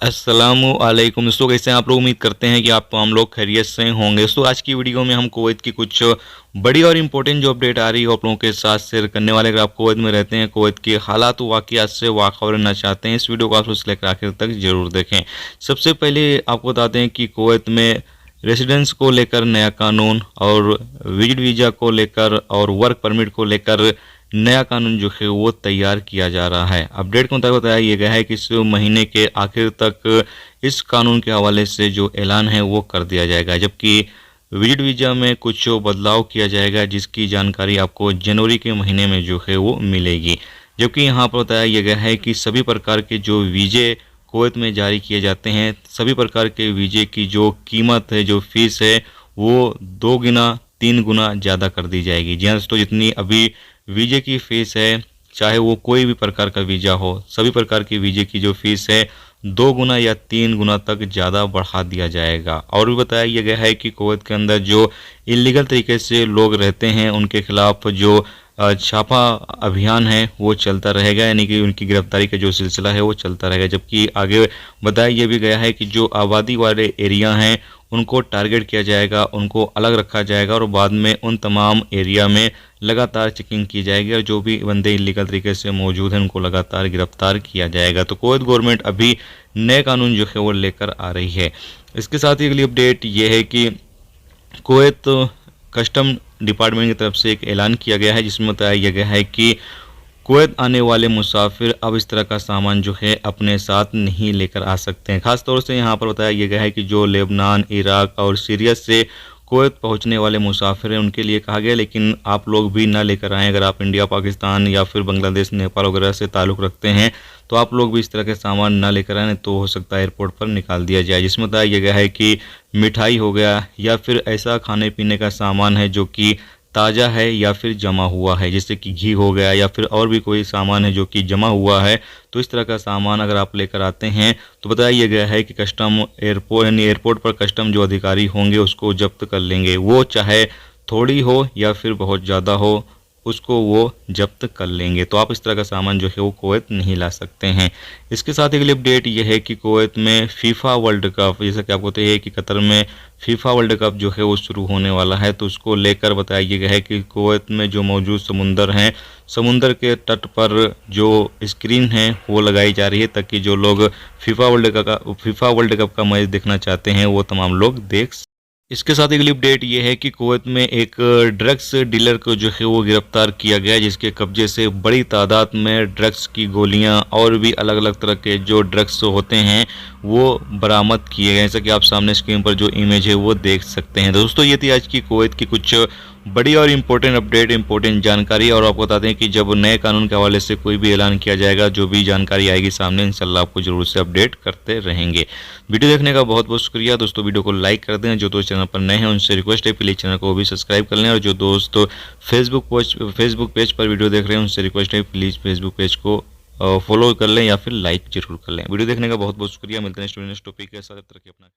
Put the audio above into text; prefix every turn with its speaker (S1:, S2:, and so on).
S1: अस्सलामुअलैकुम दोस्तों, कैसे हैं आप लोग। उम्मीद करते हैं कि हम लोग खैरियत से होंगे। दोस्तों आज की वीडियो में हम कुवैत की कुछ बड़ी और इम्पोर्टेंट जो अपडेट आ रही है आप लोगों के साथ शेयर करने वाले। अगर आप कुवैत में रहते हैं, कुवैत के हालात वाक़ियात से वाखबर रहना चाहते हैं, इस वीडियो को आप से लेकर आखिर तक जरूर देखें। सबसे पहले आपको बताते हैं कि कुवैत में रेसिडेंस को लेकर नया कानून और विजिट वीज़ा को लेकर और वर्क परमिट को लेकर नया कानून जो है वो तैयार किया जा रहा है। अपडेट के मुताबिक बताया यह गया है कि इस महीने के आखिर तक इस कानून के हवाले से जो ऐलान है वो कर दिया जाएगा, जबकि विजिट वीज़ा में कुछ बदलाव किया जाएगा जिसकी जानकारी आपको जनवरी के महीने में जो है वो मिलेगी। जबकि यहाँ पर बताया यह गया है कि सभी प्रकार के जो वीज़े कुवैत में जारी किए जाते हैं, सभी प्रकार के वीज़े की जो कीमत है, जो फीस है, वो 2 गुना 3 गुना ज़्यादा कर दी जाएगी। जी हाँ दोस्तों, जितनी अभी वीज़े की फ़ीस है, चाहे वो कोई भी प्रकार का वीज़ा हो, सभी प्रकार की वीज़े की जो फ़ीस है 2 गुना या 3 गुना तक ज़्यादा बढ़ा दिया जाएगा। और भी बताया यह गया है कि कुवैत के अंदर जो इलीगल तरीके से लोग रहते हैं उनके खिलाफ जो छापा अभियान है वो चलता रहेगा, यानी कि उनकी गिरफ्तारी का जो सिलसिला है वो चलता रहेगा। जबकि आगे बताया यह भी गया है कि जो आबादी वाले एरिया हैं उनको टारगेट किया जाएगा, उनको अलग रखा जाएगा और बाद में उन तमाम एरिया में लगातार चेकिंग की जाएगी और जो भी बंदे इलीगल तरीके से मौजूद हैं उनको लगातार गिरफ्तार किया जाएगा। तो कुवैत गवर्नमेंट अभी नए कानून जो है वो लेकर आ रही है। इसके साथ ही अगली अपडेट ये है कि कुवैत कस्टम डिपार्टमेंट की तरफ से एक ऐलान किया गया है जिसमें बताया गया है कि कुवैत आने वाले मुसाफिर अब इस तरह का सामान जो है अपने साथ नहीं लेकर आ सकते हैं। खास तौर से यहाँ पर बताया गया है कि जो लेबनान, इराक और सीरिया से कुवैत पहुँचने वाले मुसाफिर हैं उनके लिए कहा गया, लेकिन आप लोग भी ना लेकर आएँ। अगर आप इंडिया, पाकिस्तान या फिर बांग्लादेश, नेपाल वगैरह से ताल्लुक़ रखते हैं तो आप लोग भी इस तरह के सामान ना लेकर आए, तो हो सकता है एयरपोर्ट पर निकाल दिया जाए। जिसमें बताया गया है कि मिठाई हो गया या फिर ऐसा खाने पीने का सामान है जो कि ताज़ा है या फिर जमा हुआ है, जैसे कि घी हो गया या फिर और भी कोई सामान है जो कि जमा हुआ है, तो इस तरह का सामान अगर आप लेकर आते हैं तो बताया गया है कि कस्टम एयरपोर्ट यानी एयरपोर्ट पर कस्टम जो अधिकारी होंगे उसको जब्त कर लेंगे। वो चाहे थोड़ी हो या फिर बहुत ज़्यादा हो, उसको वो जब्त कर लेंगे। तो आप इस तरह का सामान जो है वो कुवैत नहीं ला सकते हैं। इसके साथ अगली अपडेट ये है कि कुवैत में फीफा वर्ल्ड कप, जैसा कि आपको पता है कि कतर में फीफा वर्ल्ड कप जो है वो शुरू होने वाला है, तो उसको लेकर बताया गया है कि कुवैत में जो मौजूद समुंदर हैं, समुंदर के तट पर जो स्क्रीन है वो लगाई जा रही है ताकि जो लोग फीफा वर्ल्ड कप का मैच देखना चाहते हैं वो तमाम लोग देख। इसके साथ अगली अपडेट ये है कि कुवैत में एक ड्रग्स डीलर को जो है वो गिरफ्तार किया गया, जिसके कब्जे से बड़ी तादाद में ड्रग्स की गोलियां और भी अलग अलग तरह के जो ड्रग्स होते हैं वो बरामद किए गए। जैसा कि आप सामने स्क्रीन पर जो इमेज है वो देख सकते हैं। दोस्तों ये थी आज की कुवैत की कुछ बड़ी और इम्पोर्टेंट अपडेट, इम्पोर्टेंट जानकारी। और आपको बताते हैं कि जब नए कानून के हवाले से कोई भी ऐलान किया जाएगा, जो भी जानकारी आएगी सामने, इंशाल्लाह आपको जरूर से अपडेट करते रहेंगे। वीडियो देखने का बहुत बहुत शुक्रिया दोस्तों। वीडियो को लाइक कर दें, जो दोस्त चैनल पर नए हैं उनसे रिक्वेस्ट है प्लीज़ चैनल को भी सब्सक्राइब कर लें, और जो दोस्त फेसबुक पेज पर वीडियो देख रहे हैं उनसे रिक्वेस्ट है प्लीज़ फेसबुक पेज को फॉलो कर लें या फिर लाइक जरूर कर लें। वीडियो देखने का बहुत बहुत शुक्रिया। मिलते हैं स्टूडेंट्स टॉपिक के साथ, तब तक अपना